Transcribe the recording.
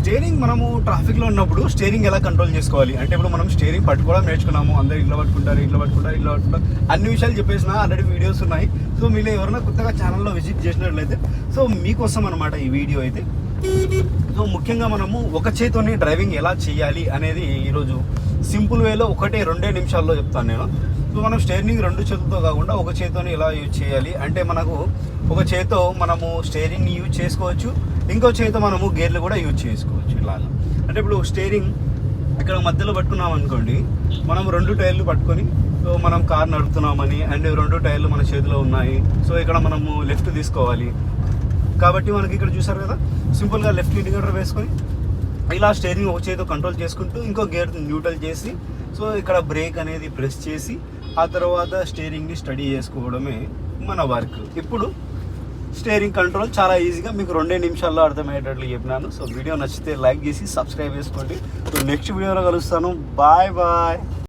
Steering మనము ట్రాఫిక్లో ఉన్నప్పుడు స్టీరింగ్ ఎలా కంట్రోల్ చేసుకోవాలి అంటే ఇప్పుడు మనం స్టీరింగ్ పట్టుకోవడం నేర్చుకున్నాము. అందరూ ఇట్లా పట్టుకుంటారు. అన్ని విషయాలు చెప్పేసిన ఆల్రెడీ వీడియోస్ ఉన్నాయి. సో మీరు ఎవరైనా కొత్తగా ఛానల్లో విజిట్ చేసినట్లయితే సో మీకోసం అనమాట ఈ వీడియో అయితే. సో ముఖ్యంగా మనము ఒక చేతితోని డ్రైవింగ్ ఎలా చేయాలి అనేది ఈరోజు సింపుల్ వేలో 1-2 నిమిషాల్లో చెప్తాను నేను. సో మనం స్టీరింగ్ 2 చేతులతో కాకుండా ఒక చేతితోని ఎలా యూజ్ చేయాలి అంటే మనకు ఒక చేతితో మనము స్టీరింగ్ని యూజ్ చేసుకోవచ్చు, ఇంకో చేతితో మనము గేర్లు కూడా యూజ్ చేసుకోవచ్చు. ఇలాగా అంటే ఇప్పుడు స్టీరింగ్ ఇక్కడ మధ్యలో పట్టుకున్నాం అనుకోండి, మనం 2 టైర్లు పట్టుకొని సో మనం కార్ నడుపుతున్నామని అండ్ 2 టైర్లు మన చేతిలో ఉన్నాయి. సో ఇక్కడ మనము లెఫ్ట్ తీసుకోవాలి కాబట్టి మనకి ఇక్కడ చూసారు కదా, సింపుల్గా లెఫ్ట్ ఇండికేటర్ వేసుకొని ఇలా స్టీరింగ్ ఒక చేతితో కంట్రోల్ చేసుకుంటూ ఇంకో గేర్ న్యూట్రల్ చేసి సో ఇక్కడ బ్రేక్ అనేది ప్రెస్ చేసి ఆ తర్వాత స్టీరింగ్ని స్టడీ చేసుకోవడమే మన వర్క్. ఇప్పుడు స్టీరింగ్ కంట్రోల్ చాలా ఈజీగా మీకు 2 నిమిషాల్లో అర్థమయ్యేటట్లు చెప్పినాను. సో వీడియో నచ్చితే లైక్ చేసి సబ్స్క్రైబ్ చేసుకోండి. సో నెక్స్ట్ వీడియోలో కలుస్తాను. బాయ్.